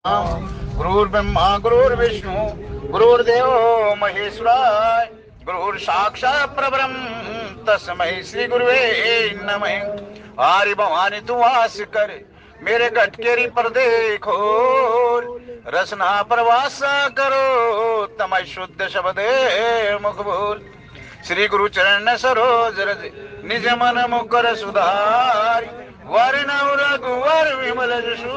गुरुर्ब्रह्मा गुरुर्विष्णु गुरुर्देव महेश्वराय गुरुर् साक्षात् परब्रह्म तस्मै श्री गुरुवे नमः। आर्य भवानी तू वास कर मेरे गटकेरी पर देखो, रसना प्रवास करो तमय शुद्ध शब्द मुख बोल। श्री गुरु चरण सरोज रज निज मन मुकर सुधारी, वर्ण रघुवर विमल जसु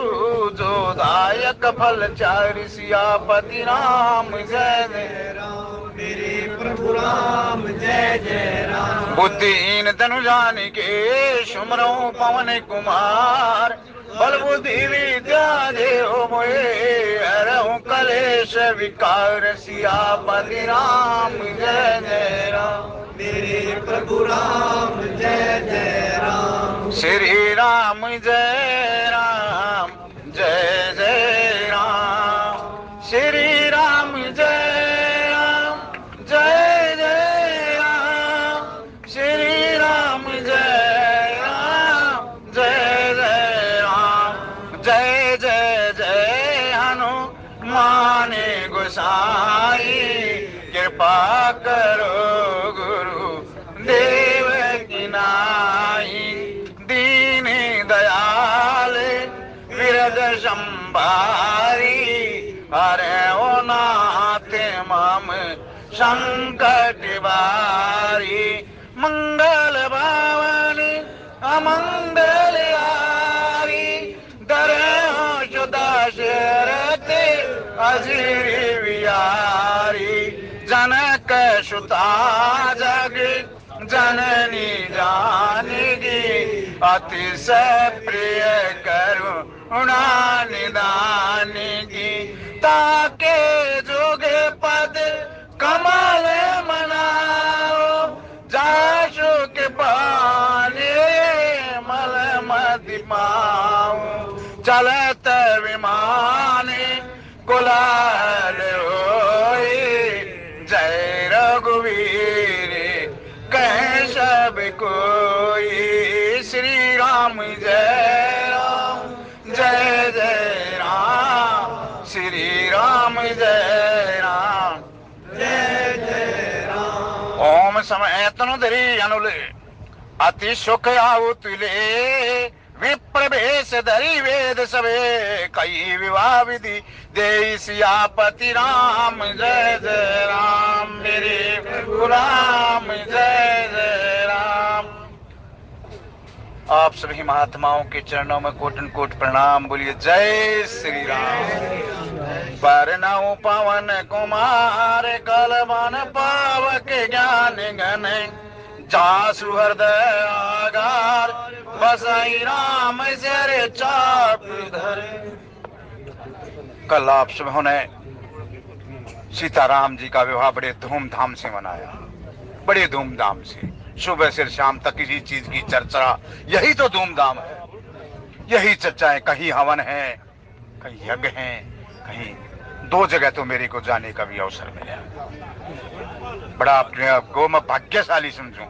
जो दायक फल चारि। सियापति राम जय जय राम, मेरे प्रभु राम जय जय राम। बुद्धिहीन तनु जानिके सुमरो पवन कुमार, बल बुद्धि विद्या देहो मोहे हरहु कलेश विकार। सियापति राम जय जय राम, मेरे प्रभु राम जय जय राम। श्री राम जय राम जय जय राम, श्री राम जय राम जय जय राम, श्री राम जय राम जय जय राम। जय जय जय हनुमान गोसाई, कृपा करो गुरु देव की नाई। दीन दयाल विरद संभारी, हरे ओ नाथ मम संकट बारी। मंगल भवन अमंगल हारी, दरहो सुदशरथ अजीर विहारी। जनक सुता जग जननी जानकी, अतिशय प्रिय करुणा निदान की। ताके जोग पद कमल मनाओ, जासु के पाने मल मति माओ। चलत विमान कुलाल होई, जय रघुवीर कह सब कोई। श्री राम जय राम जय जय राम, श्री राम जय राम जय जय राम। ओम समय तनु धरी अनुले, अति सुख आउ तुले। विप्र भेष धरी वेद सबे, कई विवाह विधि दे। सियापति राम जय जय राम, मेरे प्रभु राम जय जय राम। आप सभी महात्माओं के चरणों में कोटन कोट प्रणाम। बोलिए जय श्री राम। परनौ पवन कुमार, कलवन पावक ज्ञान गण। जासु हृदय आगार, बसाई राम सर चाप धर। कल आप सबों ने सीताराम जी का विवाह बड़े धूमधाम से मनाया, बड़े धूमधाम से। सुबह से शाम तक किसी चीज की चर्चा, यही तो धूमधाम है, यही चर्चाएं। कहीं हवन है, कहीं यज्ञ है, कहीं दो जगह तो मेरे को जाने का भी अवसर मिला। बड़ा अपने आप को मैं भाग्यशाली समझूं,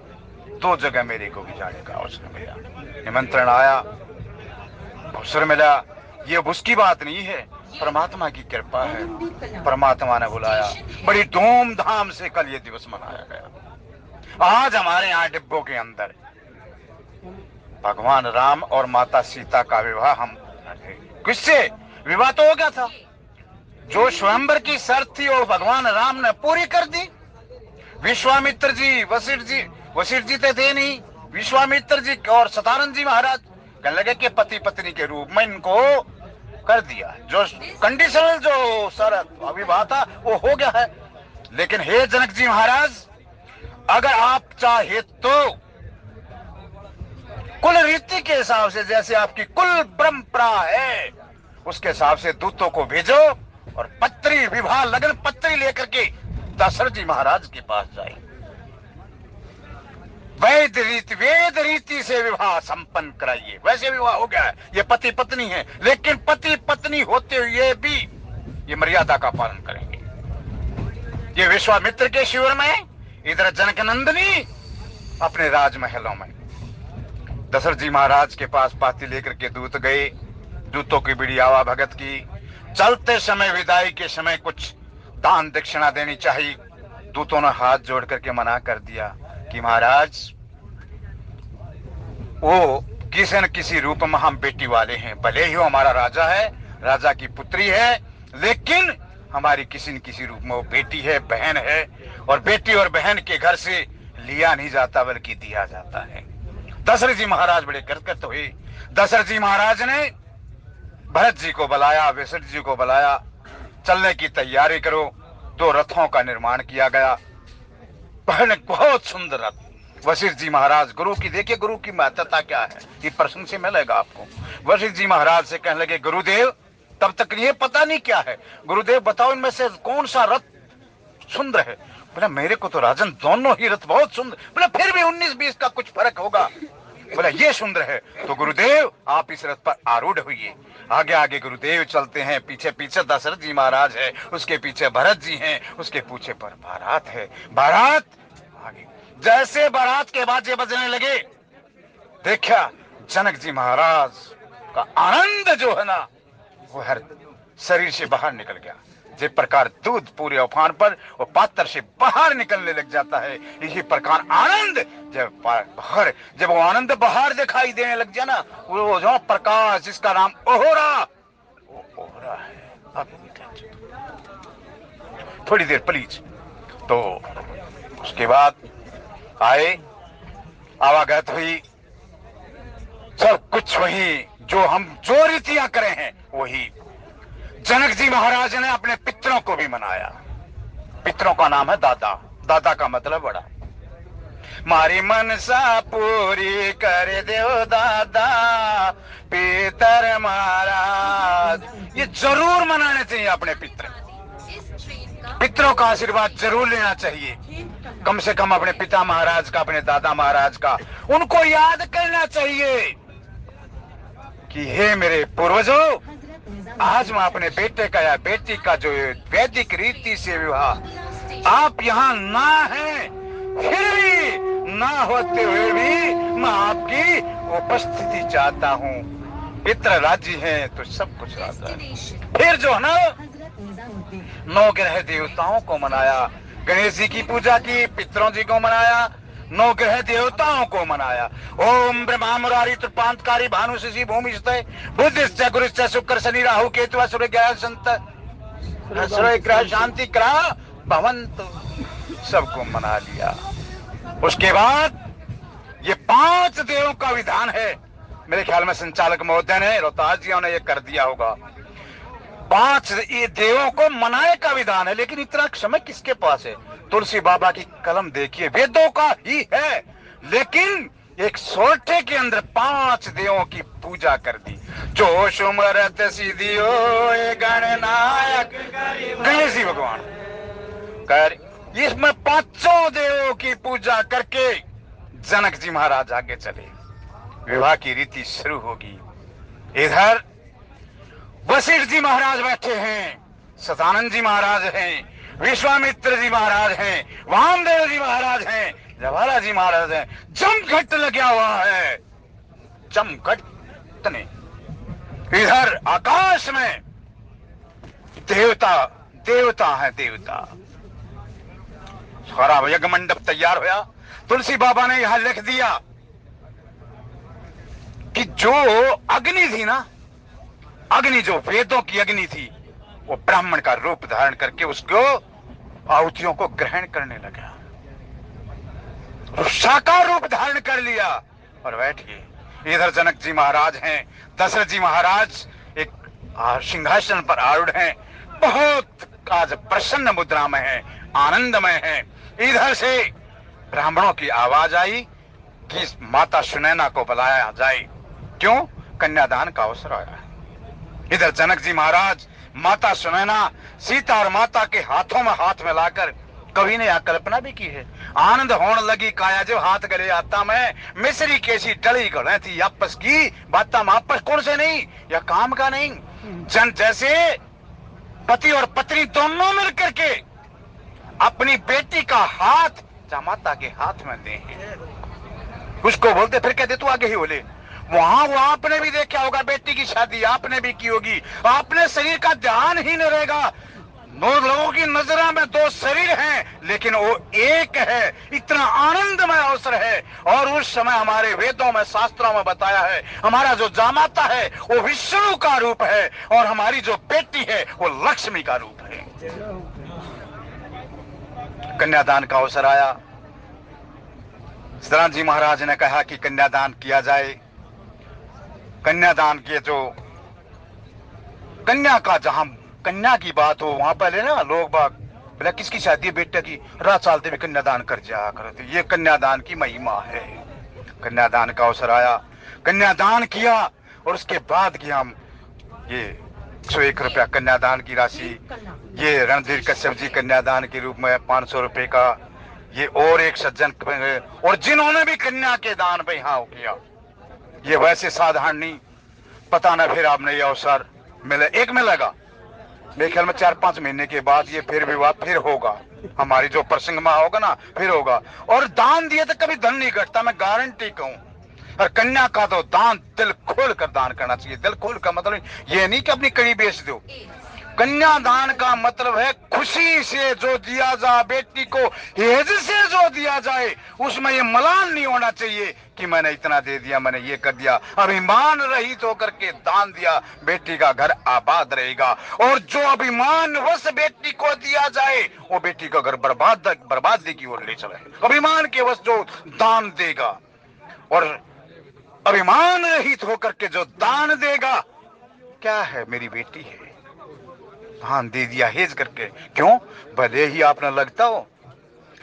दो जगह मेरे को भी जाने का अवसर मिला, निमंत्रण आया, अवसर मिला। ये उसकी बात नहीं है, परमात्मा की कृपा है। परमात्मा ने बुलाया, बड़ी धूमधाम से कल ये दिवस मनाया गया। आज हमारे यहाँ डिब्बों के अंदर भगवान राम और माता सीता का विवाह हम किससे विवाह तो हो गया था। जो स्वयंवर की शर्त थी वो भगवान राम ने पूरी कर दी। विश्वामित्र जी वशिष्ठ जी थे नहीं, विश्वामित्र जी और सतानंद जी महाराज कहने लगे कि पति पत्नी के रूप में इनको कर दिया। जो कंडीशनल जो शर्त विवाह था वो हो गया है। लेकिन हे जनक जी महाराज, अगर आप चाहे तो कुल रीति के हिसाब से, जैसे आपकी कुल परंपरा है, उसके हिसाब से दूतों को भेजो और पत्री विवाह लगन पत्री लेकर के दशरथ जी महाराज के पास जाए। वेद रीति से विवाह संपन्न कराइए। वैसे विवाह हो गया है, ये पति पत्नी है, लेकिन पति पत्नी होते हुए भी ये मर्यादा का पालन करेंगे। ये विश्वामित्र के शिविर में, इधर जनक नंदिनी अपने राजमहलों में। दशरथ जी महाराज के पास पाती लेकर के दूत गए, दूतों की बड़ी आवा भगत की। चलते समय, विदाई के समय कुछ दान दक्षिणा देनी चाहिए। दूतों ने हाथ जोड़ करके मना कर दिया कि महाराज, वो किसी न किसी रूप में हम बेटी वाले हैं, भले ही वो हमारा राजा है, राजा की पुत्री है, लेकिन हमारी किसी न किसी रूप में वो बेटी है, बहन है, और बेटी और बहन के घर से लिया नहीं जाता बल्कि दिया जाता है। दशरथ जी महाराज बड़े गदगद हुए। दशरथ जी महाराज ने भरत जी को बुलाया, वशिष्ठ जी को बुलाया, चलने की तैयारी करो। 2 रथों का निर्माण किया गया, बहुत सुंदर रथ। वशिष्ठ जी महाराज गुरु की, देखिए गुरु की महत्ता क्या है, ये प्रसंग से मिलेगा आपको। वशिष्ठ जी महाराज से कहने लगे, गुरुदेव, तब तक ये पता नहीं क्या है, गुरुदेव बताओ इनमें से कौन सा रथ सुंदर है। बोला मेरे को तो राजन दोनों ही रथ बहुत सुंदर। बोला फिर भी 19-20 का कुछ फर्क होगा। बोला ये सुंदर है तो गुरुदेव आप इस रथ पर आरूढ़ हुइए। आगे आगे गुरुदेव चलते हैं, पीछे पीछे दशरथ जी महाराज है, उसके पीछे भरत जी हैं, उसके पीछे पर बारात है। बारात आगे, जैसे बारात के बाजे बजने लगे, देखा जनक जी महाराज का आनंद जो है ना, वो हर शरीर से बाहर निकल गया। जिस प्रकार दूध पूरे उफान पर वो पात्र से बाहर निकलने लग जाता है, इसी प्रकार आनंद जब वो आनंद बाहर दिखाई देने लग जाए ना, वो जो प्रकाश जिसका नाम ओहरा, वो ओहरा है। अब थोड़ी देर प्लीज। तो उसके बाद आए, आवागत हुई, सब कुछ वही जो रीतियां करे हैं वही। जनक जी महाराज ने अपने पितरों को भी मनाया। पितरों का नाम है दादा। दादा का मतलब बड़ा। मारी मनसा पूरी कर दो दादा पितर महाराज, ये जरूर मनाने चाहिए अपने पितर। पितरों का आशीर्वाद जरूर लेना चाहिए, कम से कम अपने पिता महाराज का, अपने दादा महाराज का, उनको याद करना चाहिए कि हे मेरे पूर्वजों, आज मैं अपने बेटे का या बेटी का जो वैदिक रीति से विवाह, आप यहाँ ना हैं, फिर भी ना होते हुए भी मैं आपकी उपस्थिति चाहता हूँ। पितर राजी हैं तो सब कुछ राजा है। फिर जो है ना, 9 ग्रह देवताओं को मनाया, गणेश जी की पूजा की, पितरों जी को मनाया, 9 ग्रह देवताओं को मनाया। ओम ब्रह्मा मुरारी त्रिपांतकारी भानु शशि भूमि बुद्धिश्च गुरुश्च शुक्र शनि राहु केतु असुर ग्रह संत ग्रह शांति ग्रह भवंतु, सबको मना लिया। उसके बाद ये 5 देवों का विधान है। मेरे ख्याल में संचालक महोदय ने, रोहतास जी ने ये कर दिया होगा। 5 ये देवों को मनाने का विधान है, लेकिन इतना समय किसके पास है? तुलसी बाबा की कलम देखिए, वेदों का ही है, लेकिन एक सोटे के अंदर 5 देवों की पूजा कर दी। जो सुमरत सिद्धियो गणनायक गणेश जी भगवान कर, इसमें 5 देवों की पूजा करके जनक जी महाराज आगे चले। विवाह की रीति शुरू होगी। इधर वशिष्ठ जी महाराज बैठे हैं, सदानंद जी महाराज हैं, विश्वामित्र जी महाराज हैं, वामदेव जी महाराज हैं, जवाला जी महाराज हैं। जमघट लगा हुआ है, जमघट तने। इधर आकाश में देवता है, देवता। सारा यज्ञ मंडप तैयार होया। तुलसी बाबा ने यहां लिख दिया कि जो अग्नि थी ना, अग्नि जो वेदों की अग्नि थी, वो ब्राह्मण का रूप धारण करके उसको आहुतियों को ग्रहण करने लगा, साकार रूप धारण कर लिया और बैठ गए। इधर जनक जी महाराज हैं, दशरथ जी महाराज एक सिंहासन पर आरूढ़ हैं, बहुत आज प्रसन्न मुद्रा में है, आनंदमय है। इधर से ब्राह्मणों की आवाज आई कि माता सुनैना को बुलाया जाए। क्यों? कन्यादान का अवसर आया। इधर जनक जी महाराज, माता सुनैना, सीता और माता के हाथों में हाथ मिलाकर, कवि ने यह कल्पना भी की है, आनंद होने लगी काया जो हाथ गले आता मैं, मिश्री कैसी डली गले थी आपस की बाता में आपस कौन से नहीं, यह काम का नहीं। जन जैसे पति और पत्नी दोनों मिलकर के अपनी बेटी का हाथ माता के हाथ में दे हैं, उसको बोलते, फिर कहते तू आगे ही बोले, वहां वो आपने भी देखा होगा, बेटी की शादी आपने भी की होगी, आपने शरीर का ध्यान ही नहीं रहेगा। लोगों की नजरों में दो शरीर हैं, लेकिन वो एक है। इतना आनंदमय अवसर है। और उस समय हमारे वेदों में, शास्त्रों में बताया है, हमारा जो जामाता है वो विष्णु का रूप है, और हमारी जो बेटी है वो लक्ष्मी का रूप है। कन्यादान का अवसर आया। सदानंद जी महाराज ने कहा कि कन्यादान किया जाए। कन्यादान के जो कन्या का, जहां कन्या की बात हो वहां पहले ना लोग बाग बोला किसकी शादी है, बेटे की, रात चालते भी कन्यादान कर जाया करते। ये कन्यादान की महिमा है। कन्यादान का अवसर आया, कन्यादान किया, और उसके बाद की हम ये 101 रुपया कन्यादान की राशि, ये रणधीर कश्यप जी कन्यादान के रूप में 500 रुपए का, ये और एक सज्जन, और जिन्होंने भी कन्या के दान पे यहाँ किया, ये वैसे साधारण नहीं। पता ना फिर आपने ये अवसर मिले, एक मिलेगा मेरे ख्याल में 4-5 महीने के बाद ये फिर विवाह फिर होगा, हमारी जो प्रसंग में होगा ना फिर होगा। और दान दिए तो कभी धन नहीं घटता, मैं गारंटी कहूं। और कन्या का तो दान दिल खोल कर दान करना चाहिए। दिल खोल का मतलब ये नहीं कि अपनी कड़ी बेच दो। कन्यादान का मतलब है खुशी से जो दिया जा, बेटी को हेज से जो दिया जाए, उसमें ये मलान नहीं होना चाहिए कि मैंने इतना दे दिया, मैंने ये कर दिया। अभिमान रहित होकर के दान दिया, बेटी का घर आबाद रहेगा। और जो अभिमान वश बेटी को दिया जाए, वो बेटी का घर बर्बादी की ओर ले चले। अभिमान के वश जो दान देगा और अभिमान रहित होकर के जो दान देगा, क्या है, मेरी बेटी है, दान दे दिया हेज करके। क्यों? भले ही आपने लगता हो,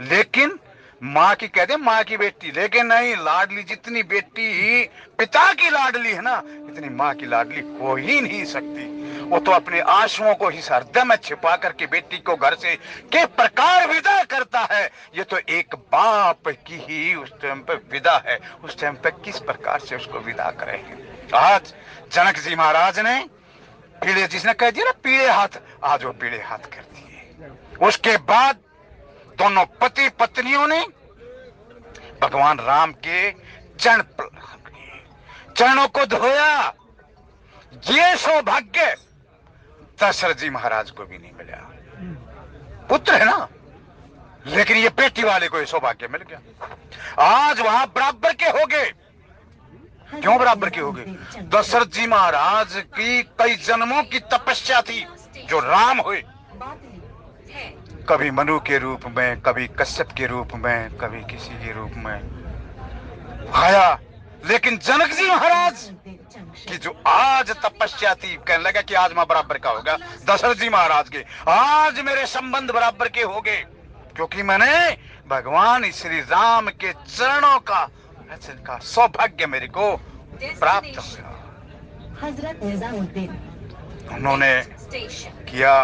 लेकिन माँ की कह दे माँ की बेटी, लेकिन नहीं, लाडली जितनी बेटी पिता की लाडली है ना, इतनी माँ की लाडली हो ही नहीं सकती। वो तो अपने आंसुओं को ही हृदय में छिपा करके बेटी को घर से के प्रकार विदा करता है। ये तो एक बाप की ही उस टाइम पे विदा है। उस टाइम पे किस प्रकार से उसको विदा करेंगे। आज जनक जी महाराज ने पीड़े, जिसने कह दिया ना पीड़े हाथ, आज वो पीड़े हाथ कर दिए। उसके बाद दोनों पति पत्नियों ने भगवान राम के चरणों को धोया। ये सौभाग्य दशरथ जी महाराज को भी नहीं मिला। पुत्र है ना, लेकिन ये बेटी वाले को ये सौभाग्य मिल गया। आज वहां बराबर के हो गए। क्यों बराबर के हो गए? दशरथ जी महाराज की कई जन्मों की तपस्या थी जो राम हुए, कभी मनु के रूप में, कभी कश्यप के रूप में, कभी किसी के रूप में आया। लेकिन जनक जी महाराज की जो आज तपस्या थी, कहने लगा कि आज मैं बराबर का होगा दशरथ जी महाराज के, आज मेरे संबंध बराबर के हो गए, क्योंकि मैंने भगवान श्री राम के चरणों का सौभाग्य मेरे को प्राप्त हुआ। हजरत निजामुद्दीन उन्होंने किया।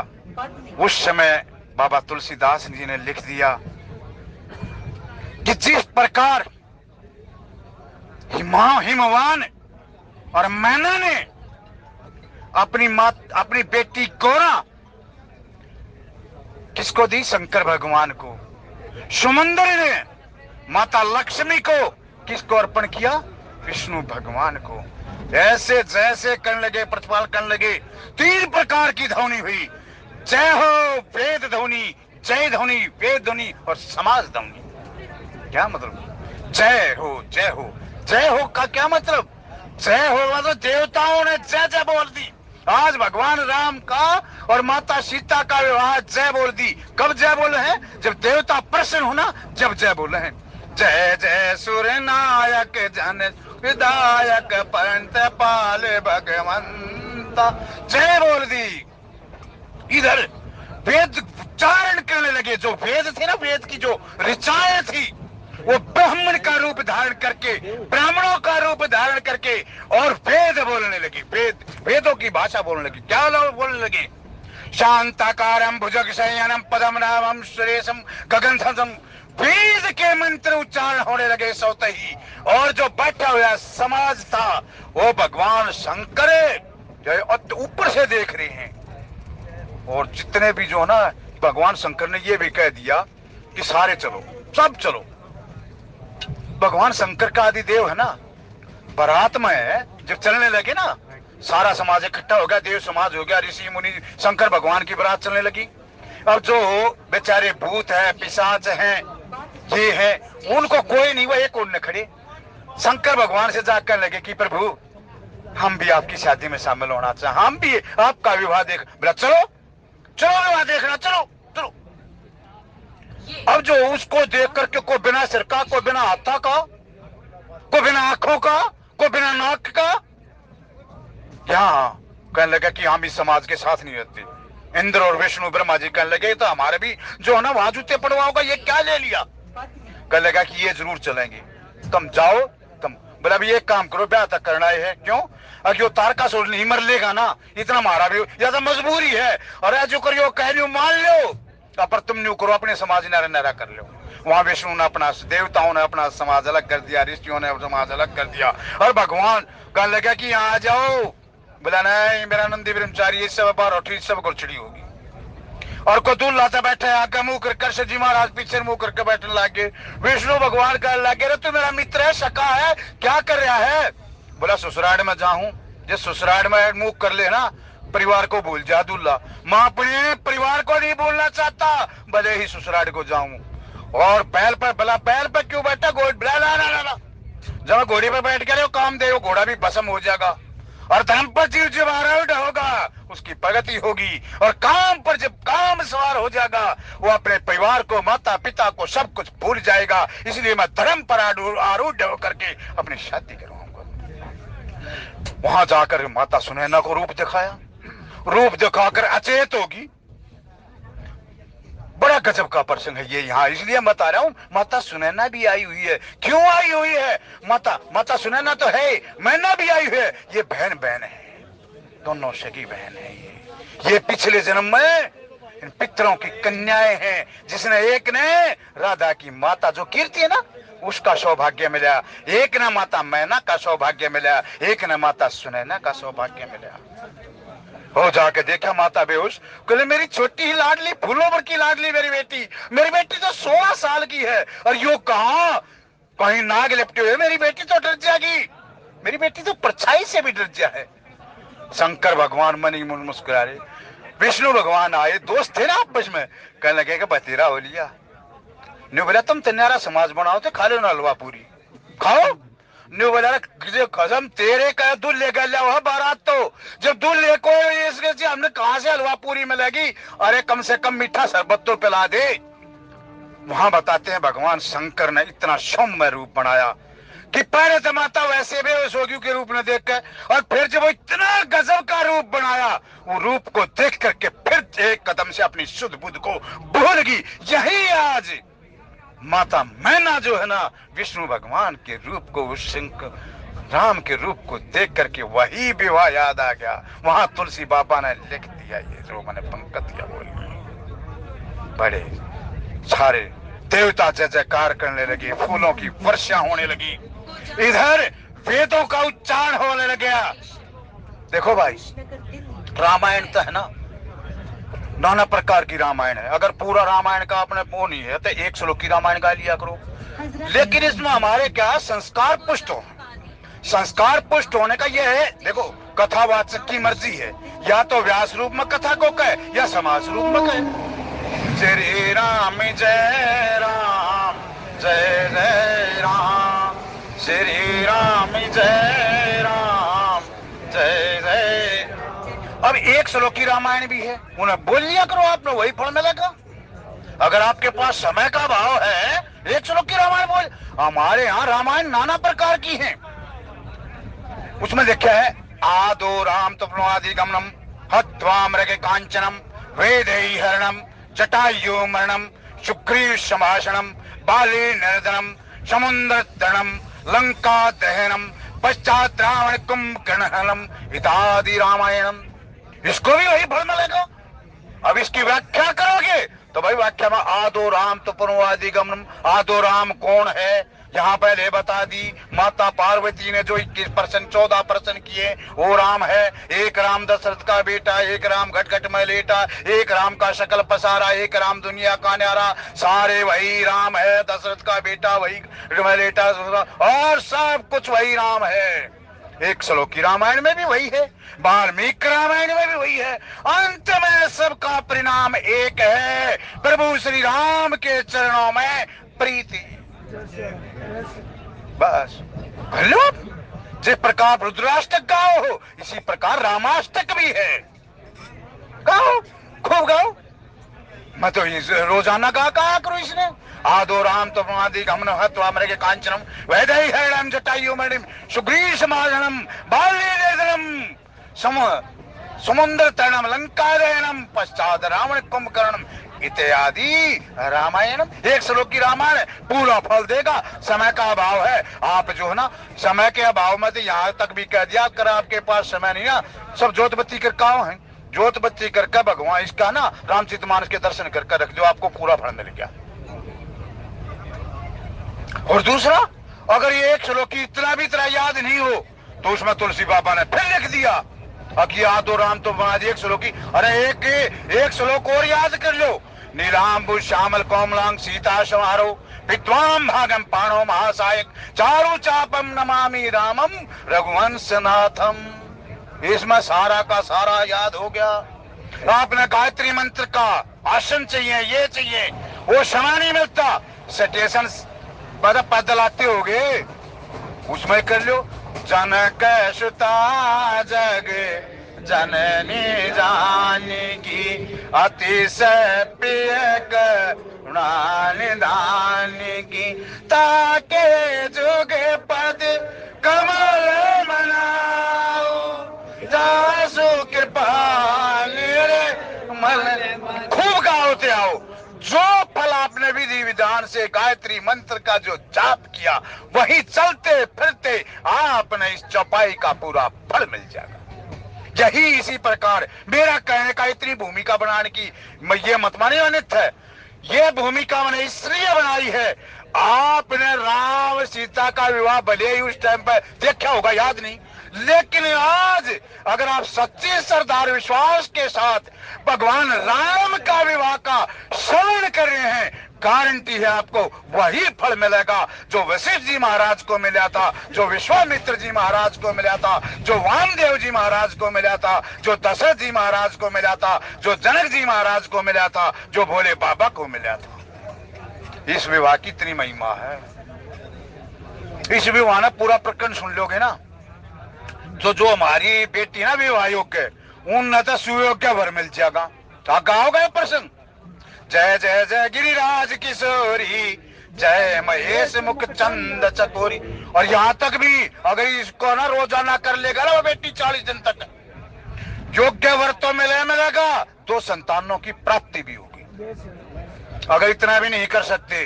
उस समय बाबा तुलसीदास जी ने लिख दिया कि जिस प्रकार हिमवान और मैना ने अपनी बेटी गौरा किसको दी? शंकर भगवान को। सुमंदर ने माता लक्ष्मी को किसको अर्पण किया? विष्णु भगवान को। ऐसे जैसे करने लगे, प्रतिपाल करने लगे, 3 प्रकार की ध्वनि हुई। जय हो वेद ध्वनि, जय ध्वनि, वेद ध्वनि और समाज ध्वनि। क्या मतलब? जय हो, जय हो, जय हो का क्या मतलब? जय हो मतलब देवताओं ने जय जय बोल दी। आज भगवान राम का और माता सीता का विवाह जय बोल दी। कब जय बोले हैं? जब देवता प्रसन्न होना, जब जय बोले हैं। जय जय सुर नायक जन विदायक पंत पाल भगवंता, जय बोल दी। इधर वेद उच्चारण करने लगे। जो वेद थे ना, वेद की जो ऋचाएं थी, वो ब्राह्मण का रूप धारण करके, ब्राह्मणों का रूप धारण करके और वेद बोलने लगे। वेदों की भाषा बोलने लगी। क्या लोग बोलने लगे? शांताकारम भुजग शयनम पदम नामम सुरेशम गगनधम। वेद के मंत्र उच्चारण होने लगे स्वतः ही। और जो बैठा हुआ समाज था वो भगवान शंकर जो ऊपर से देख रहे हैं। और जितने भी जो ना, भगवान शंकर ने ये भी कह दिया कि सारे चलो, सब चलो। भगवान शंकर का आदिदेव है ना, बारात में जब चलने लगे ना, सारा समाज इकट्ठा हो गया, देव समाज हो गया, ऋषि मुनि, शंकर भगवान की बारात चलने लगी। अब जो बेचारे भूत है, पिशाच हैं, ये है, उनको कोई नहीं, वो एक उड़ने खड़े शंकर भगवान से जाकर लगे कि प्रभु हम भी आपकी शादी में शामिल होना चाहते, हम भी आपका विवाह देख। बोला चलो चलो विवाह देखना, चलो चलो। अब जो उसको देख करके कोई बिना सिर का, कोई बिना हाथा का, कोई बिना आंखों का, कोई बिना नाक का, यहाँ कहने लगा कि हम इस समाज के साथ नहीं रहते। इंद्र और विष्णु ब्रह्मा जी कहने लगे तो हमारे भी जो है ना वहां जूते पड़वाओगा, ये क्या ले लिया। कहने लगा कि ये जरूर चलेंगे, तुम जाओ तुम। बोला अभी एक काम करो, ब्याह तक करना है। क्यों? अगर तार का सोच नहीं मर लेगा ना, इतना मारा भी या तो मजबूरी है, और जो करियो कह लियो मान लो, पर तुम न्यू करो, अपने समाज नारा नारा कर लो। वहां विष्णु ने अपना, देवताओं ने अपना समाज अलग कर दिया, ऋषियों ने समाज अलग कर दिया, और भगवान कहने लगा कि यहाँ आ जाओ। बोला नहीं, मेरा नंदी ब्रह्मचारी, ये सब बार उठी, सब गुरछड़ी होगी। और को दूर लाता बैठे, आगे मुंह कर कृष्ण जी महाराज पीछे मुंह करके बैठने लगे। विष्णु भगवान कहने लगे रे तू मेरा मित्र है, सखा है, क्या कर रहा है। बोला ससुराल में जाऊं, जिस ससुराल में मुंह कर ले ना, परिवार को भूल जा दूल्हा। मैं अपने परिवार को नहीं भूलना चाहता, भले ही ससुराल को जाऊं। और बैल पर, बोला बैल पर क्यों बैठा, घोड़े, बोला ना, जब घोड़े पर बैठ के काम दे, घोड़ा भी भस्म हो जाएगा, और धर्म पर जीव जब आरूढ़ होगा उसकी प्रगति होगी, और काम पर जब काम सवार हो जाएगा वो अपने परिवार को, माता पिता को, सब कुछ भूल जाएगा। इसलिए मैं धर्म पर आरूढ़ होकर के अपनी शादी करूंगा। वहां जाकर माता सुनैना को रूप दिखाया, रूप दिखाकर अचेत होगी। बड़ा गजब का प्रसंग है ये यहाँ, इसलिए बता रहा हूं। माता सुनैना भी आई हुई है। क्यों आई हुई है माता सुनैना तो है, मैना भी आई हुई है। ये बहन बहन है, दोनों सगी बहन है। ये पिछले जन्म में इन पितरों की कन्याएं हैं, जिसने एक ने राधा की माता जो कीर्ति है ना, उसका सौभाग्य मिला, एक ने माता मैना का सौभाग्य मिला, एक ने माता सुनैना का सौभाग्य मिला। हो जाके देखा माता बेहोश, कहले मेरी छोटी ही लाडली, फूलों पर की लाडली मेरी बेटी तो 16 साल की है, और यो कहां कहीं नाग लिपटे हुए, मेरी बेटी तो डर जाएगी, मेरी बेटी तो परछाई से भी डर जा है। शंकर भगवान मन ही मन मुस्कुरा रहे। विष्णु भगवान आए, दोस्त थे ना आपस में, कहने लगे कि बतेरा हो लिया। न्यू बोला तुम तन्यारा समाज बनाओ तो खा लो ना हलवा पूरी खाओ। न्यू बोला कसम तेरे का दूल्हे का लिया हुआ बारात, तो जब दूल्हे को इसके हमने कहां से हलवा पूरी मिलेगी, अरे कम से कम मीठा शरबत तो पिला दे। वहां बताते हैं भगवान शंकर ने इतना सौम्य रूप बनाया कि पहले तो माता वैसे बेहोश होगी के रूप में देख कर, और फिर जब वो इतना गजब का रूप बनाया, वो रूप को देख करके फिर एक कदम से अपनी शुद्ध बुद्ध को भूल गई। यही आज माता मैना जो है ना, विष्णु भगवान के रूप को, उस शंकर राम के रूप को देख करके वही विवाह याद आ गया। वहां तुलसी बाबा ने लिख दिया, ये जो मैंने पंक्तियां बोली, बड़े सारे देवता जय जयकार करने लगे, फूलों की वर्षा होने लगी, इधर वेदों का उच्चारण होने लग गया। देखो भाई, रामायण तो है ना, नाना प्रकार की रामायण है। अगर पूरा रामायण का अपने वो नहीं है तो 1 श्लोक की रामायण गा लिया करो, लेकिन इसमें हमारे क्या संस्कार पुष्ट हो। संस्कार पुष्ट होने का यह है, देखो कथावाचक की मर्जी है, या तो व्यास रूप में कथा को कहे या समाज रूप में कहे। श्री राम जय राम, जय जय राम, श्री राम जय राम, जय जय। अब 1 श्लोक की रामायण भी है, उन्हें बोल लिया करो, आपने वही फल मिलेगा। अगर आपके पास समय का भाव है, 1 श्लोक की रामायण बोल। हमारे यहाँ रामायण नाना प्रकार की है। उसमें लिखा है आदो राम तपनवादि गमनम हत्वा मृग कांचनम वेदई हरणम जटायु मरणम शुक्रीव संभाषणम बाली निर्दनम समुद्र तरणम लंका दहनम पश्चात रावण कुंभकर्णहनम इत्यादि रामायणम। इसको भी वही फल मिलेगा। अब इसकी व्याख्या करोगे तो भाई व्याख्या में आदो राम तपनवादि गमनम, आदो राम कौन है, यहाँ पहले बता दी माता पार्वती ने जो 21% 14% किए वो राम है। एक राम दशरथ का बेटा, एक राम घट में लेटा, एक राम का शकल पसारा, एक राम दुनिया का न्यारा, सारे वही राम है। दशरथ का बेटा वही घट में लेटा और सब कुछ वही राम है। एक श्लोकी रामायण में भी वही है, वाल्मीकि रामायण में भी वही है। अंत में सबका परिणाम एक है, प्रभु श्री राम के चरणों में प्रीति। बस कर लो। जिस प्रकार रुद्राष्टक गाओ हो इसी प्रकार रामाष्टक भी है, गाओ, खूब गाओ। मैं तो रोजाना गा कहा करूं। इसने आदो राम तो आदि गमन हत्वा मृगे कांचनम वैदई हरणम जटायु मणिम सुग्रीव समाजनम बाल्यदेशनम समुद्र तरणम लंका दहनम पश्चात रावण कुंभकर्णम इत्यादि रामायणम। एक श्लोकी रामायण पूरा फल देगा। समय का अभाव है, आप जो है ना समय के अभाव में तो यहाँ तक भी कह दिया कर आपके पास समय नहीं ना, सब जोत बत्ती कर काओ है, जोत बत्ती करके भगवान इसका ना रामचरितमानस के दर्शन करके रख दो, आपको पूरा फल मिल गया। और दूसरा, अगर ये एक श्लोकी इतना भी तरह याद नहीं हो तो उसमें तुलसी बाबा ने फिर लिख दिया अकी आदो राम तो बना दी एक श्लोकी। अरे एक श्लोक और याद कर लो। नीलांबु श्यामल कोमलांग सीता समारो विद्वाम भागम पाणो महासायक चारु चापम नमामि रामम रघुवंशनाथम। इसमें सारा का सारा याद हो गया। आपने गायत्री मंत्र का आसन चाहिए, ये चाहिए, वो समय नहीं मिलता। स्टेशन बदलाते हो गए, उसमें कर लो। जनक सुता जग जननी जानकी अतिशय प्रिय करुणा निधान की ताके जुग पद कमल मनाओ जासु कृपा खूब गाओते आओ। जो फल आपने विधि विधान से गायत्री मंत्र का जो जाप किया वही चलते फिरते आपने इस चौपाई का पूरा फल मिल जाएगा। यही इसी प्रकार मेरा कहने का इतनी भूमिका बनाने की ये मत माने अनित है। ये भूमिका मैंने इसलिए बनाई है, आपने राम सीता का विवाह भले ही उस टाइम पर देखा होगा, याद नहीं, लेकिन आज अगर आप सच्चे सरदार विश्वास के साथ भगवान राम का विवाह का श्रवण कर रहे हैं, गारंटी है आपको वही फल मिलेगा जो वशिष्ठ जी महाराज को मिला था, जो विश्वामित्र जी महाराज को मिला था, जो वामदेव जी महाराज को मिला था, जो दशरथ जी महाराज को मिला था, जो जनक जी महाराज को मिला था, जो भोले बाबा को मिला था। इस विवाह की इतनी महिमा है। इस विवाह ना पूरा प्रकरण सुन लोगे ना तो जो हमारी बेटी ना विवाह योग्य उन तो सुयोग्य वर मिल जाएगा। गाओगे प्रसंग जय जय जय गिरिराज किशोरी जय महेश मुख चंद चकोरी। और यहाँ तक भी अगर इसको ना रोजाना कर लेगा ना वो बेटी 40 दिन तक योग्य वर तो मिलेगा, तो संतानों की प्राप्ति भी होगी। अगर इतना भी नहीं कर सकते,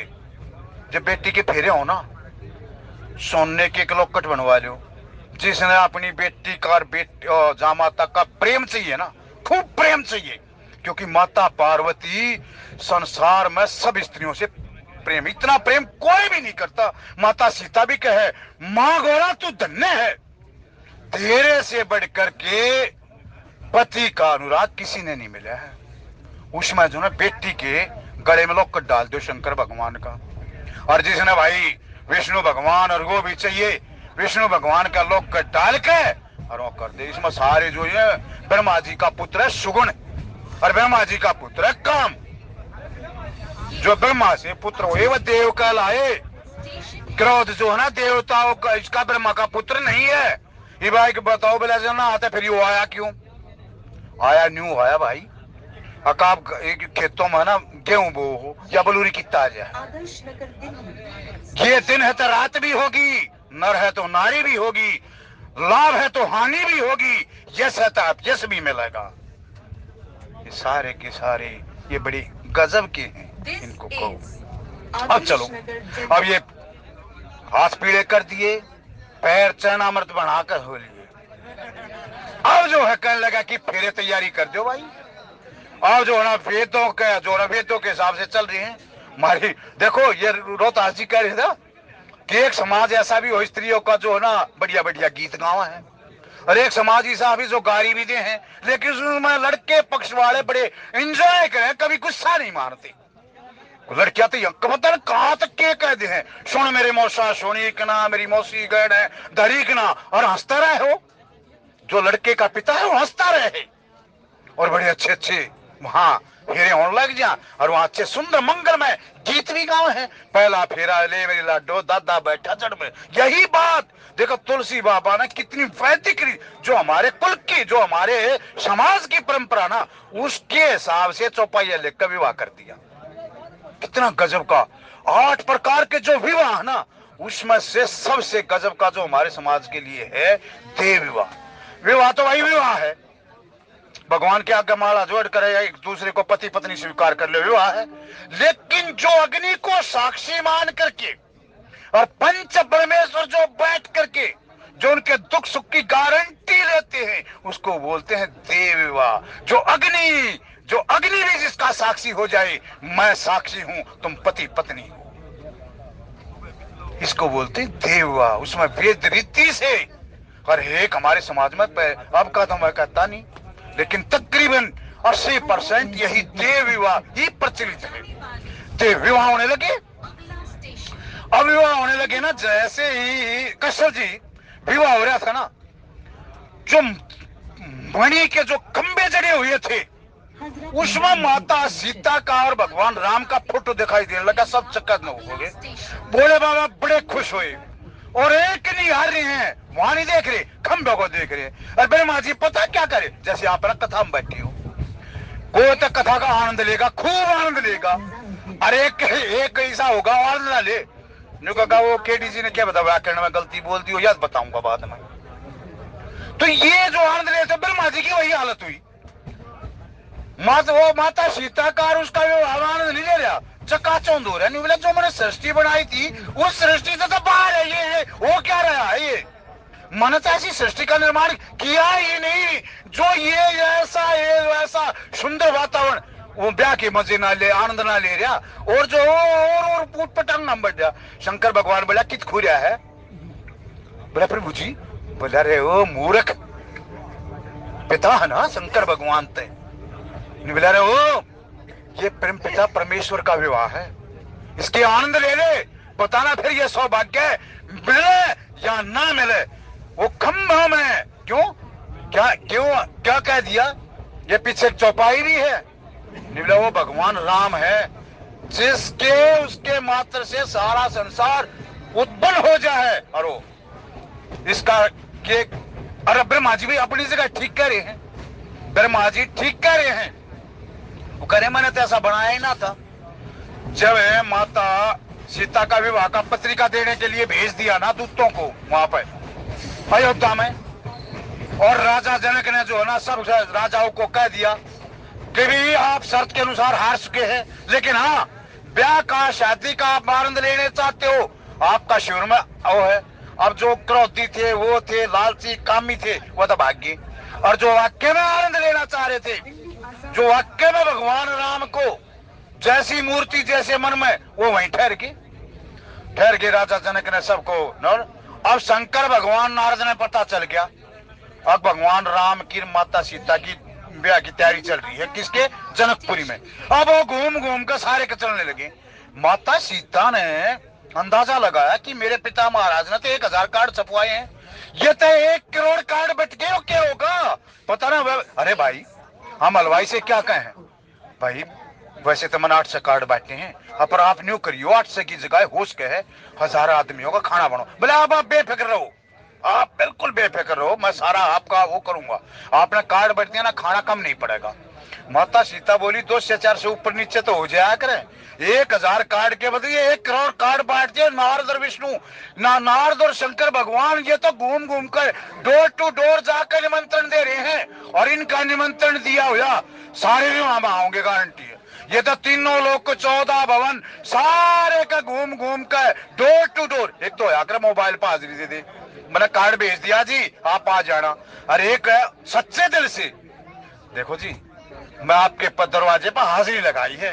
जब बेटी के फेरे हो ना सोने के एक लोकट बनवा लो। जिसने अपनी बेटी का और जामाता का प्रेम चाहिए ना, खूब प्रेम चाहिए, क्योंकि माता पार्वती संसार में सब स्त्रियों से प्रेम, इतना प्रेम कोई भी नहीं करता। माता सीता भी कहे मां गोरा तू धन्य है, तेरे से बढ़कर के पति का अनुराग किसी ने नहीं मिला है। उसमें जो ना बेटी के गले में लोकट डाल दो शंकर भगवान का। और जिसने भाई विष्णु भगवान और वो भी चाहिए विष्णु भगवान का लोकट डाल के और वो कर दे। इसमें सारे जो है ब्रह्मा जी का पुत्र है सुगुण और ब्रह्मा जी का पुत्र है काम। जो ब्रह्मा से पुत्र हुए वह देव कहलाए। क्रोध जो है ना देवताओं का, इसका ब्रह्मा का पुत्र नहीं है। ये भाई के बताओ बोला जो ना आता फिर वो आया क्यों आया, न्यू आया भाई। अकाब खेतों में ना गेहूं बो हो या बलूरी की ताजा है। ये दिन है तो रात भी होगी, नर है तो नारी भी होगी, लाभ है तो हानि भी होगी, यश है तो अपयश भी मिलेगा। ये सारे के सारे ये बड़ी गजब के हैं, इनको कहो। अब चलो, अब ये हाथ पीड़े कर दिए, पैर चरणामृत बनाकर हो लिए। अब जो है कहने लगा कि फेरे तैयारी कर दो भाई। अब जो है ना वेदों के हिसाब से चल रही है हमारी। देखो ये रोहतास जी कह रहे थे कि एक समाज ऐसा भी हो स्त्रियों का जो है ना बढ़िया बढ़िया गीत गावा है, और एक समाज ऐसा भी जो गारी भी दे हैं, लेकिन उसमें लड़के पक्ष वाले बड़े एंजॉय करें, कभी गुस्सा नहीं मारते। लड़कियां तो यकमतन कहां तक के कहते हैं, सुन मेरे मौसा सोनी कना, मेरी मौसी गैड है धरी कना, और हंसता रहे हो। जो लड़के का पिता है वो हंसता रहे, और बड़े अच्छे अच्छे वहां फेरे होने लग जा, और वहां अच्छे सुंदर मंगलमय गीत भी गाँव है। पहला फेरा ले मेरी लाडो, दादा बैठा जड़ में। यही बात देखो तुलसी बाबा ने कितनी वैदिक, जो हमारे कुल की, जो हमारे समाज की परंपरा ना, उसके हिसाब से चौपाइया लिखकर विवाह कर दिया। कितना गजब का 8 प्रकार के जो विवाह ना, उसमें से सबसे गजब का जो हमारे समाज के लिए है देव विवाह। विवाह तो वही विवाह है, भगवान के आगे माला जोड़ कर एक दूसरे को पति पत्नी स्वीकार कर ले, विवाह है। लेकिन जो अग्नि को साक्षी मान करके और पंच परमेश्वर जो बैठ करके जो उनके दुख सुख की गारंटी लेते हैं, उसको बोलते हैं देव विवाह। जो अग्नि भी जिसका साक्षी हो जाए, मैं साक्षी हूं तुम पति पत्नी हो, इसको बोलते हैं देव विवाह। उसमें वेद रीति से हर एक हमारे समाज में अब का तो मैं कहता नहीं, लेकिन तकरीबन 80% यही देव विवाह ही प्रचलित है। देव विवाह होने लगे, अब विवाह होने लगे ना, जैसे ही कश्यप जी विवाह हो रहा था ना, जो मणि के जो खंबे जड़े हुए थे, उसमें माता सीता का और भगवान राम का फोटो दिखाई देने लगा। सब चक्कर न हो गए, बोले बाबा बड़े खुश हुए, और एक नहीं हार रहे हैं, वहां नहीं देख रहे, खंबे को देख रहे। और ब्रह्मा जी पता क्या करे, जैसे आप कथा में बैठी हो, कोई तो कथा का आनंद लेगा, खूब आनंद लेगा, अरे एक ऐसा होगा आनंद ना ले, कहा वो केडी जी ने क्या बताया, व्याकरण में गलती बोल दी हो, याद बताऊंगा बाद में। तो ये जो आनंद ले थे ब्रह्मा जी की वही हालत हुई। वो माता सीता का और उसका आनंद नहीं ले रहा, चकाचौंध हो रहा। नहीं बोला जो मैंने सृष्टि बनाई थी उस सृष्टि से तो बाहर है, ये वो क्या रहा है, ये मैंने तो ऐसी सृष्टि का निर्माण किया ही नहीं जो ये ऐसा सुंदर वातावरण, वो ब्याह के मजे ना ले, आनंद ना ले रहा, और जो और पूट पटांग नाम बढ़ गया। शंकर भगवान बोला कित खुरिया है, बोला प्रभु जी, बोला रे ओ मूर्ख, पिता है ना शंकर भगवान ते, बोला रे ओ ये प्रेम पिता परमेश्वर का विवाह है, इसके आनंद ले ले, बताना फिर ये सौभाग्य मिले या ना मिले। वो खंभा में क्या कह दिया, ये पीछे चौपाई भी है, निबला वो भगवान राम है जिसके उसके मात्र से सारा संसार उत्पन्न हो जाए। और वो इसका अरे ब्रह्मा जी भी अपनी जगह ठीक कह रहे हैं, ब्रह्मा जी ठीक कह रहे हैं, वो कह रहे मैंने तो ऐसा बनाया ही ना था। जब माता सीता का विवाह का पत्रिका देने के लिए भेज दिया ना दूतों को वहां पर अयोध्या में, और राजा जनक ने जो है ना सब राजाओं को कह दिया कि भी आप शर्त के अनुसार हार चुके हैं, लेकिन हाँ ब्याह का शादी का आप आनंद लेने चाहते हो, आपका शिविर में वो है। अब जो क्रोधी थे, वो थे लालची कामी थे, वो तो भाग गए, और जो वाक्य में आनंद लेना चाह रहे थे, जो वाक्य में भगवान राम को जैसी मूर्ति जैसे मन में, वो वहीं ठहर गए। राजा जनक ने सबको, अब शंकर भगवान नारद ने पता चल गया, अब भगवान राम की माता सीता की ब्याह की तैयारी चल रही है, किसके, जनकपुरी में। अब वो घूम घूम कर सारे चलने लगे। माता सीता ने अंदाजा लगाया कि मेरे पिता महाराज ने तो 1000 कार्ड छपवाए हैं, ये तो 1 करोड़ कार्ड बट गए, क्या होगा पता ना। अरे भाई हम हलवाई से क्या कहें, भाई वैसे तो मैंने 800 कार्ड बांटे हैं, पर आप न्यू करियो 800 की जगह होश के है 1000 आदमियों का खाना बनाओ। बोले आप बेफिक्र रहो, आप बिल्कुल बेफिक्र रहो, मैं सारा आपका वो करूंगा, आपने कार्ड बांट दिया ना, खाना कम नहीं पड़ेगा। माता सीता बोली 2 से 4 से ऊपर नीचे तो हो जाया करे, 1000 कार्ड के बदले 1 करोड़ कार्ड बांट दिए। नारद और विष्णु नारद और शंकर भगवान ये तो घूम घूम कर डोर टू डोर जाकर निमंत्रण दे रहे हैं, और इनका निमंत्रण दिया हुआ सारे भी वहां होंगे, गारंटी है। ये तो तीनों लोग को 14 भवन सारे का घूम घूम कर डोर टू डोर, एक तो आकर मोबाइल पर हाजिरी दे दे, मैंने कार्ड भेज दिया जी आप आ जाना। अरे एक सच्चे दिल से देखो जी, मैं आपके दरवाजे पर हाजिरी लगाई है,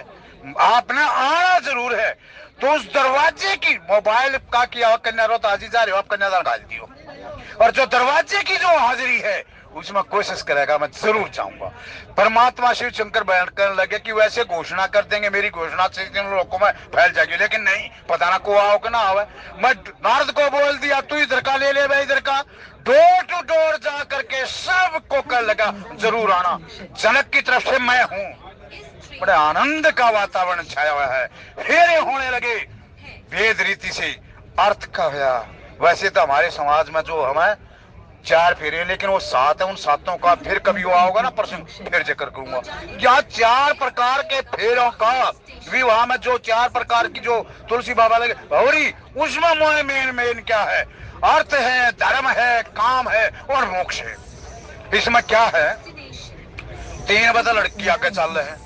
आपने आना जरूर है, तो उस दरवाजे की मोबाइल का किया कन्या रो ताजी जा रहे हो आप कन्यादान गाल दियो, और जो दरवाजे की जो हाजिरी है उसमें कोशिश करेगा मैं जरूर चाहूंगा। परमात्मा शिव शंकर बयान करने लगे कि वैसे घोषणा कर देंगे, मेरी घोषणा से जिन लोगों में फैल जाएगी, लेकिन नहीं, पता ना को आओ कि ना आवे। मैं नारद को बोल दिया तू इधर का ले ले भाई, इधर का डोर टू डोर जा करके सबको कर लगा जरूर आना। जनक की तरफ से मैं हूं, बड़े आनंद का वातावरण छाया हुआ है, फेरे होने लगे वेद रीति से अर्थ का होया। वैसे तो हमारे समाज में जो हमें 4 फेरे, लेकिन वो 7 है, उन 7 का फिर कभी हुआ होगा ना प्रसंग फिर जिक्र करूंगा। क्या 4 प्रकार के फेरों का विवाह में जो 4 प्रकार की जो तुलसी बाबा लगे भौरी, उसमें मेन क्या है? अर्थ है, धर्म है, काम है और मोक्ष है। इसमें क्या है? 3 बता लड़की आगे चल रहे हैं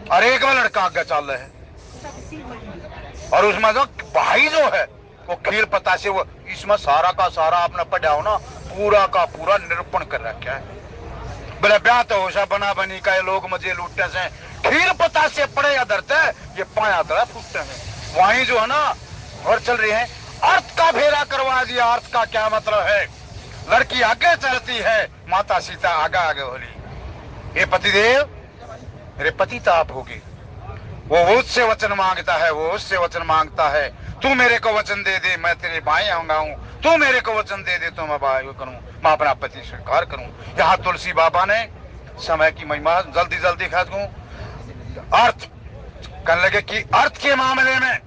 और 1 में लड़का आगे चल रहे हैं, और उसमें जो भाई जो है वो खीर पता से वो इसमें सारा का सारा आपने पढ़ा हो ना, पूरा का पूरा निरूपण कर रखा है। बोले ब्याह तो होशा बना बनी का ये लोग मुझे लूटते से खीर पता से पड़े या धरते ये पाया तरह फूटते हैं। वहीं जो है ना और चल रही है, अर्थ का फेरा करवा दिया। अर्थ का क्या मतलब है? लड़की आगे चलती है, माता सीता आगे आगे बोली ये पतिदेव मेरे पति तो आप होगे। वो उससे वचन मांगता है, वो उससे वचन मांगता है, तू मेरे को वचन दे दे मैं तेरे भाई आऊंगा हूं, तू मेरे को वचन दे दे तो मैं भाई करूं, मैं अपना पति स्वीकार करूं। यहाँ तुलसी बाबा ने समय की महिमा जल्दी जल्दी खा दूं। अर्थ कहने लगे कि अर्थ के मामले में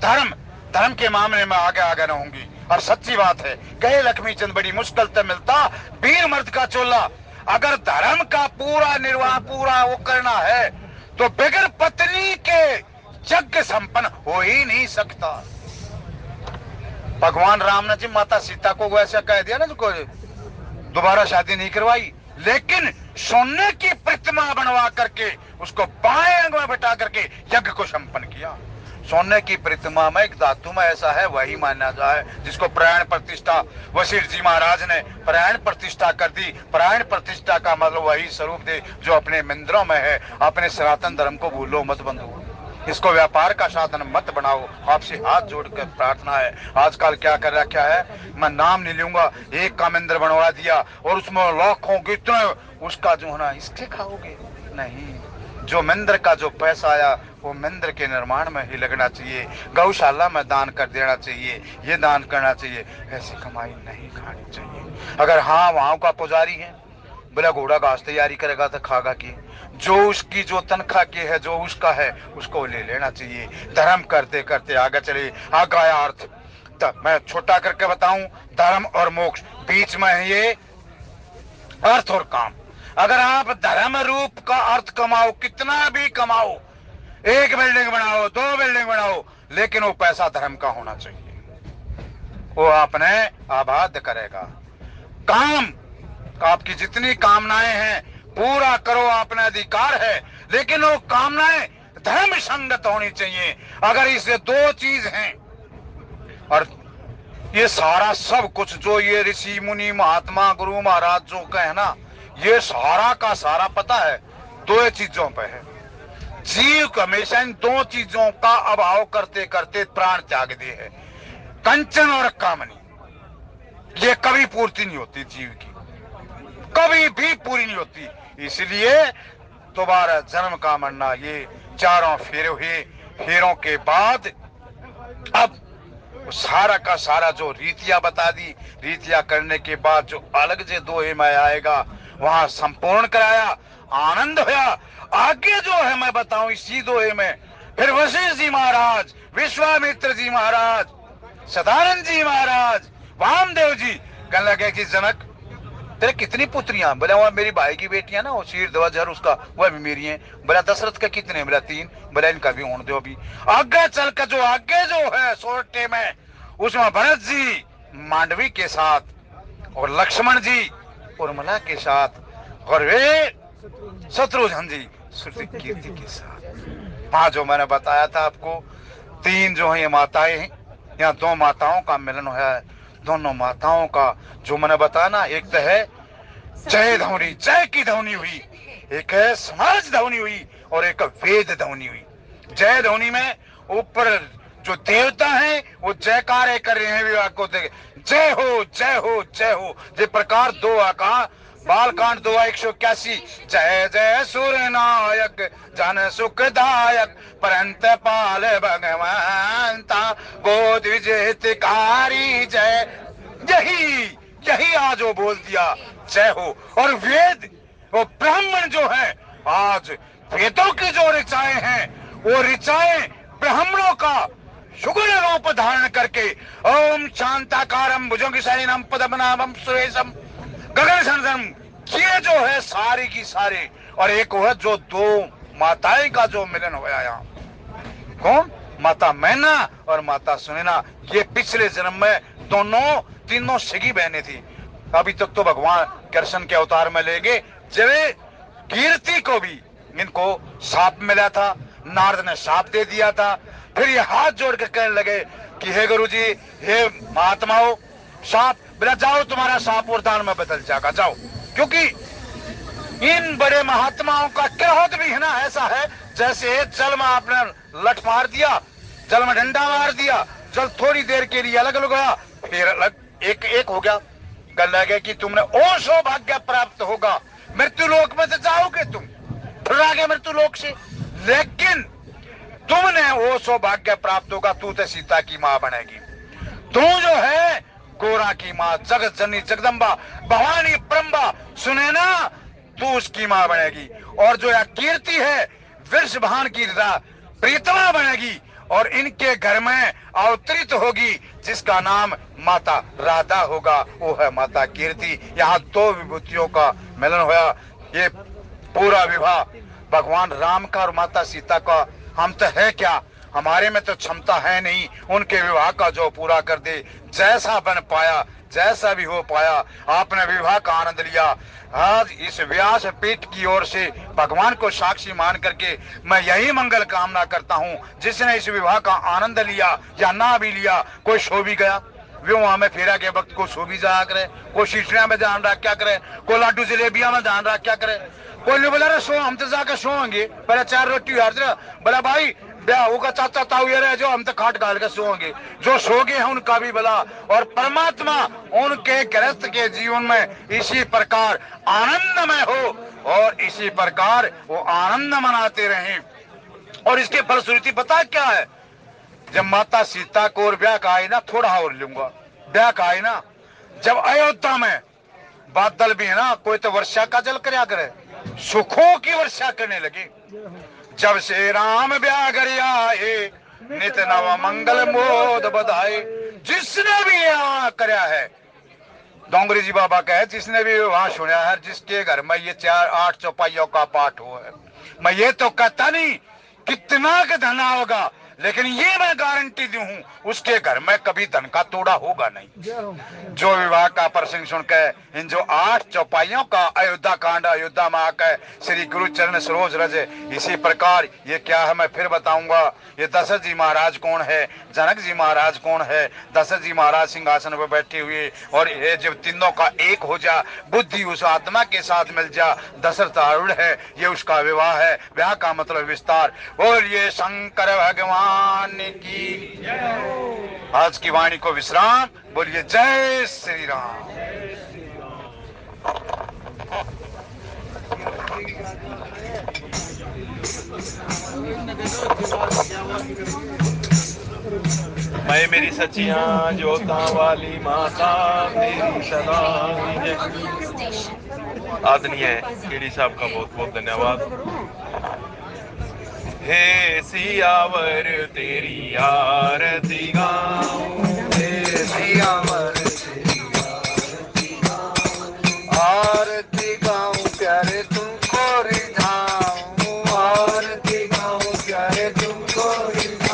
धर्म के मामले में आगे आगे रहूंगी। और सच्ची बात है, कहे लक्ष्मी चंद बड़ी मुश्किल से मिलता वीर मर्द का चोला। अगर धर्म का पूरा निर्वाह पूरा वो करना है तो बगैर पत्नी के यज्ञ संपन्न हो ही नहीं सकता। भगवान राम ने जी माता सीता को वैसा कह दिया ना, जो दोबारा शादी नहीं करवाई, लेकिन सोने की प्रतिमा बनवा करके उसको बाएं अंग में बैठा करके यज्ञ को संपन्न किया। सोने की प्रतिमा में एक धातु में ऐसा है वही माना जाए जिसको प्राण प्रतिष्ठा वशिष्ठ जी महाराज ने प्राण प्रतिष्ठा कर दी। प्राण प्रतिष्ठा का मतलब वही स्वरूप दे जो अपने मंदिरों में है। अपने सनातन धर्म को भूलो मत बंधु, इसको व्यापार का साधन मत बनाओ। आपसे हाथ जोड़कर प्रार्थना है। आजकल क्या कर रखा है, मैं नाम नहीं लूंगा, एक का मंदिर बनवा दिया और उसमें लाखों कितने उसका जो है ना इसके खाओगे नहीं। जो मंदिर का जो पैसा आया वो मंदिर के निर्माण में ही लगना चाहिए, गौशाला में दान कर देना चाहिए, ये दान करना चाहिए। ऐसी कमाई नहीं खानी चाहिए। अगर हाँ वहां का पुजारी है, बोला घोड़ा घास तैयारी करेगा तो खागा की, जो उसकी जो तनख्वाह की है जो उसका है उसको ले लेना चाहिए। धर्म करते करते आगे चले। आगे आया अर्थ। तब मैं छोटा करके बताऊं, धर्म और मोक्ष बीच में है ये अर्थ और काम। अगर आप धर्म रूप का अर्थ कमाओ, कितना भी कमाओ, 1 बिल्डिंग बनाओ 2 बिल्डिंग बनाओ, लेकिन वो पैसा धर्म का होना चाहिए, वो आपने आबाद करेगा। काम, आपकी जितनी कामनाएं हैं पूरा करो, आपने अधिकार है, लेकिन वो कामनाएं धर्म संगत होनी चाहिए। अगर इससे 2 चीज हैं, और ये सारा सब कुछ जो ये ऋषि मुनि महात्मा गुरु महाराज जो कहे ना, ये सारा का सारा पता है 2 चीजों पे है। जीव हमेशा इन 2 चीजों का अभाव करते करते प्राण त्याग दे है, कंचन और कामनी। ये कभी पूर्ति नहीं होती, जीव की कभी भी पूरी नहीं होती। इसलिए दोबारा जन्म का मरना, ये 4 फेरे हुए, फेरों के बाद अब सारा का सारा जो रीतियां बता दी, रीतियां करने के बाद जो अलग से दोहे में आएगा वहां संपूर्ण कराया, आनंद हुआ। आगे जो है मैं बताऊं इसी दोहे में, फिर वशिष्ठ जी महाराज, विश्वामित्र जी महाराज, सदानंद जी महाराज, वामदेव जी कहने लगे कि जनक तेरे कितनी पुत्रियां? बोला वह मेरी भाई की बेटियां ना, वो शीर ध्वजर उसका वह भी मेरी हैं। बोला दशरथ का कितने? बोला 3। बोला इनका भी होने दो अभी। आगे चल कर जो आगे जो है सोटे में, उसमें भरत जी मांडवी के साथ और लक्ष्मण जी उर्मिला के साथ और वे शत्रुघ्न जी श्रुति कीर्ति के साथ। 5 जो मैंने बताया था आपको, 3 जो है ये माताएं हैं। यहाँ 2 माताओं का मिलन हुआ है। दोनों माताओं का जो मैंने बताया ना, एक तो है जय ध्वनि, जय की ध्वनि हुई, एक है समाज ध्वनि हुई और एक वेद ध्वनि हुई। जय ध्वनि में ऊपर जो देवता हैं वो जयकारे कर रहे हैं विवाह को देख, जय हो जय हो जय हो। जिस प्रकार दो आका बालकांड 2:181 जय जय सूर्य नायक जन सुखदायक परंत पाल भगवंता गोद विजेतकारी जय, यही यही आज वो बोल दिया जय हो। और वेद वो ब्राह्मण जो है, आज वेदों की जो ऋचाएं हैं वो ऋचाएं ब्राह्मणों का शुगुण रूप धारण करके ओम शांताकारम भुजंग शयनम पद्मनाभम सुरेशम गगन सनसम, ये जो है सारी की सारी। और एक वो है जो दो माताएं का जो मिलन होया यहाँ, कौन? माता मैना और माता सुनैना। ये पिछले जन्म में दोनों तीनों सगी बहनें थी। अभी तक तो भगवान कृष्ण के अवतार में लेंगे। जब कीर्ति को भी इनको साप मिला था, नारद ने साप दे दिया था। फिर ये हाथ जोड़ के कहने लगे कि हे गुरु जी, हे महात्माओं, साप बोला जाओ तुम्हारा साप वरदान में बदल जाएगा, जाओ। क्योंकि इन बड़े महात्माओं का क्रोध भी है ना ऐसा है जैसे जल में आपने लठ मार दिया, जल में डंडा मार दिया, जल थोड़ी देर के लिए अलग अलग गया, फिर अलग एक एक हो गया। कल लगे कि तुमने ओ सौभाग्य प्राप्त होगा, मृत्यु लोक में से जाओगे तुम, फिर आगे मृत्यु लोक से, लेकिन तुमने वो सौभाग्य प्राप्त होगा, तू तो सीता की मां बनेगी। तू जो है गोरा की मां, जगत जननी जगदम्बा भवानी ब्रह्मा सुनैना, तू उसकी मां बनेगी। और जो यह कीर्ति है वृषभान की प्रीतमा बनेगी और इनके घर में अवतरित होगी, जिसका नाम माता राधा होगा, वो है माता कीर्ति। यहाँ दो विभूतियों का मिलन होया। ये पूरा विवाह भगवान राम का और माता सीता का। हम तो है क्या, हमारे में तो क्षमता है नहीं उनके विवाह का जो पूरा कर दे। जैसा बन पाया, जैसा भी हो पाया, आपने विवाह का आनंद लिया। आज इस व्यास पीठ की ओर से भगवान को साक्षी मान करके मैं यही मंगल कामना करता हूँ, जिसने इस विवाह का आनंद लिया या ना भी लिया, कोई सो भी गया विवाह में फेरा के वक्त को सो भी जाया करे, कोई शीशड़िया में ध्यान रख क्या करे, कोई लाडू जलेबिया में ध्यान रख क्या करे, कोई नहीं बोला सो हम तो जाकर सोएंगे, पहले 4 रोटी हार बोला भाई ब्याह होगा चाचा ताऊ ये रहे जो हम तो खाट डाल के सोएंगे। जो सो गए हैं उनका भी भला, और परमात्मा उनके गृहस्थ के जीवन में इसी प्रकार आनंदमय हो और इसी प्रकार वो आनंद मनाते रहें। और इसके फलश्रुति पता क्या है, जब माता सीता को और ब्याह का आई ना, थोड़ा और लूंगा, ब्याह का आई ना, जब अयोध्या में बादल भी है ना, कोई तो वर्षा का जल करया करे, सुखों की वर्षा करने लगे। जब से राम ब्याह कर आए नित नव मंगल मोद बधाए। जिसने भी यहाँ करया है, डोंगरी जी बाबा कहे, जिसने भी वहां सुना है, जिसके घर में ये 4-8 चौपाइयों का पाठ हो है, मैं ये तो कहता नहीं कितना का धन होगा, लेकिन ये मैं गारंटी दी हूं उसके घर में कभी धन का तोड़ा होगा नहीं। जो विवाह का प्रसंग सुनकर इन जो 8 चौपाइयों का अयोध्या कांड अयोध्या में आकर श्री गुरु चरण सरोज रजे, इसी प्रकार ये क्या है मैं फिर बताऊंगा। ये दशरथ जी महाराज कौन है, जनक जी महाराज कौन है। दशरथ जी महाराज सिंहासन पर बैठे हुए, और ये जब तीनों का एक हो जा, बुद्धि उस आत्मा के साथ मिल जा, दशरथ आरूढ़ है, ये उसका विवाह है। विवाह का मतलब विस्तार। और ये शंकर भगवान की आज की वाणी को विश्राम। बोलिए जय श्री राम। मैं मेरी सचिया जोता वाली माता मेरी सदा है। आदरणीय केडी साहब का बहुत बहुत धन्यवाद। हे सियावर तेरी आरती गाऊं, हे सियावर तेरी आरती गाऊं, आरती गाऊं प्यारे तुमको रिझाऊं, आरती गाऊं प्यारे तुमको रिझाऊं।